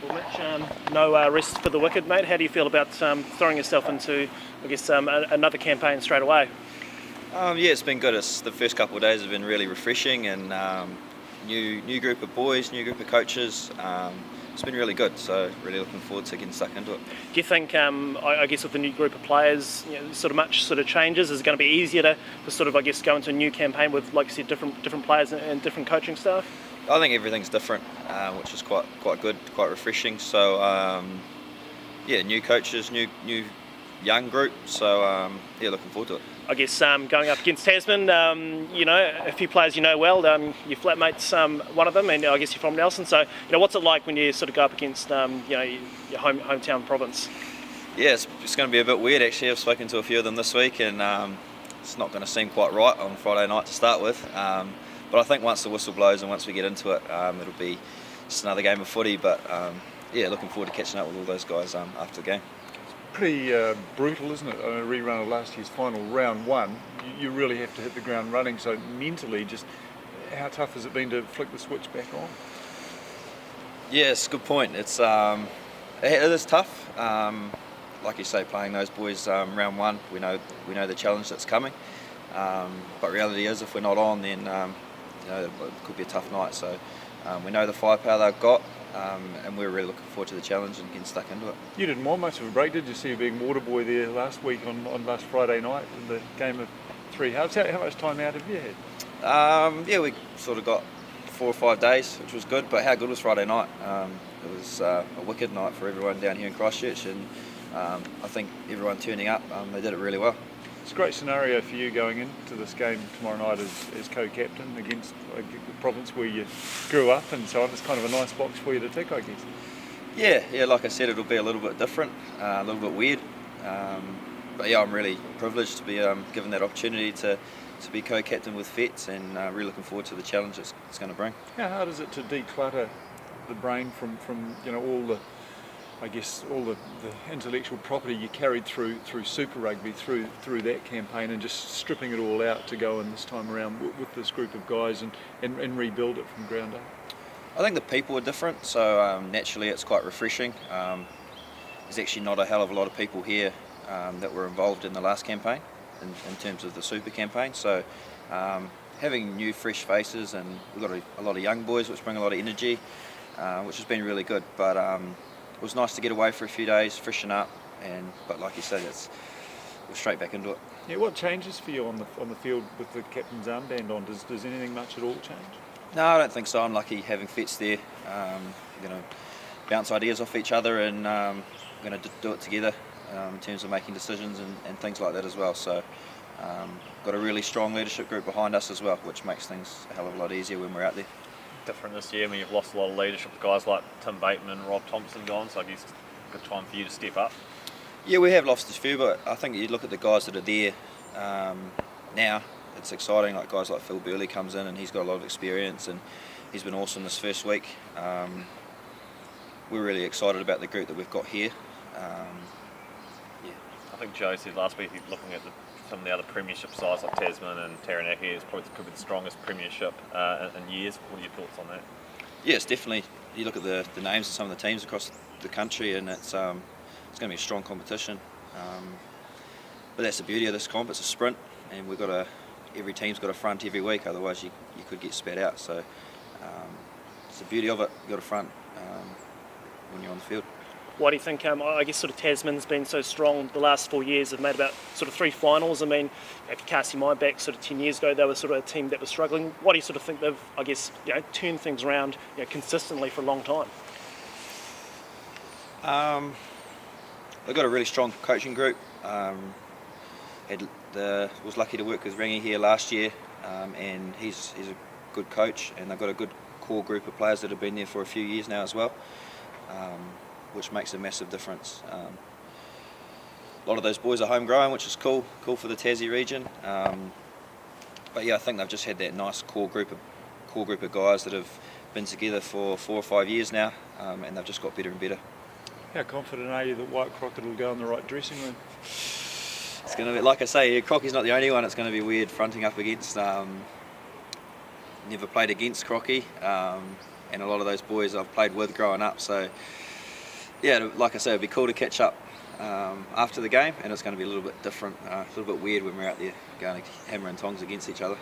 Well, Mitch, no rest for the wicked, mate. How do you feel about throwing yourself into, I guess, another campaign straight away? Yeah, it's been good. The first couple of days have been really refreshing, and new group of boys, new group of coaches. It's been really good, so really looking forward to getting stuck into it. Do you think, I guess, with the new group of players, much changes? Is it going to be easier to I guess, go into a new campaign with, like you said, different players and different coaching staff? I think everything's different, which is quite good, quite refreshing. So yeah, new coaches, new young group. So yeah, looking forward to it. I guess going up against Tasman, a few players well. Your flatmate's one of them, and I guess you're from Nelson. So what's it like when you go up against your hometown province? Yeah, it's going to be a bit weird actually. I've spoken to a few of them this week, and it's not going to seem quite right on Friday night to start with. But I think once the whistle blows and once we get into it, it'll be just another game of footy. But yeah, looking forward to catching up with all those guys after the game. Pretty brutal, isn't it? A rerun of last year's final, round one. You really have to hit the ground running. So mentally, just how tough has it been to flick the switch back on? Yeah, it's a good point. It is tough. Like you say, playing those boys round one, we know the challenge that's coming. But reality is, if we're not on, then it could be a tough night. So we know the firepower they've got. And we're really looking forward to the challenge and getting stuck into it. You didn't want much of a break, did you? See you being water boy there last week on last Friday night in the game of three halves. How much time out have you had? Yeah, we got 4 or 5 days, which was good. But how good was Friday night? It was a wicked night for everyone down here in Christchurch, and I think everyone turning up, they did it really well. It's a great scenario for you going into this game tomorrow night as co-captain against the province where you grew up and so on. It's kind of a nice box for you to tick, I guess. Yeah, like I said, it'll be a little bit different, a little bit weird. But yeah, I'm really privileged to be given that opportunity to be co-captain with Vets, and really looking forward to the challenge it's going to bring. How hard is it to declutter the brain from all the intellectual property you carried through Super Rugby, through that campaign, and just stripping it all out to go in this time around with this group of guys and rebuild it from ground up? I think the people are different, so naturally it's quite refreshing. There's actually not a hell of a lot of people here that were involved in the last campaign in terms of the Super campaign, so having new fresh faces, and we've got a lot of young boys which bring a lot of energy, which has been really good. But it was nice to get away for a few days, freshen up, but like you said, we're straight back into it. Yeah, what changes for you on the field with the captain's armband on? Does anything much at all change? No, I don't think so. I'm lucky having Fets there. We're going to bounce ideas off each other, and we're going to do it together in terms of making decisions and things like that as well. So got a really strong leadership group behind us as well, which makes things a hell of a lot easier when we're out there. Different this year. I mean, you've lost a lot of leadership with guys like Tim Bateman and Rob Thompson gone, so I guess it's a good time for you to step up. Yeah, we have lost a few, but I think you look at the guys that are there now, it's exciting. Like guys like Phil Burley comes in, and he's got a lot of experience, and he's been awesome this first week. We're really excited about the group that we've got here. Yeah. I think Joe said last week he's looking at some of the other premiership sides like Tasman and Taranaki is probably could be the strongest premiership in years. What are your thoughts on that? Yes, definitely. You look at the names of some of the teams across the country, and it's going to be a strong competition. But that's the beauty of this comp. It's a sprint, and every team's got a front every week. Otherwise, you could get spat out. So it's the beauty of it. You've got a front when you're on the field. Why do you think, I guess Tasman's been so strong the last 4 years? They've made about 3 finals. I mean, if you cast your mind back 10 years ago, they were a team that was struggling. Why do you think they've, I guess, turned things around consistently for a long time? They've got a really strong coaching group. Was lucky to work with Rangi here last year, and he's a good coach, and they've got a good core group of players that have been there for a few years now as well. Which makes a massive difference. A lot of those boys are homegrown, which is cool for the Tassie region. But yeah, I think they've just had that nice core group of guys that have been together for 4 or 5 years now, and they've just got better and better. How confident are you that White Crockett will go in the right dressing room? It's going to be, like I say, Crocky's not the only one. It's going to be weird fronting up against. Never played against Crocky, and a lot of those boys I've played with growing up, so Yeah, like I said, it'd be cool to catch up after the game, and it's going to be a little bit different, a little bit weird when we're out there going hammer and tongs against each other.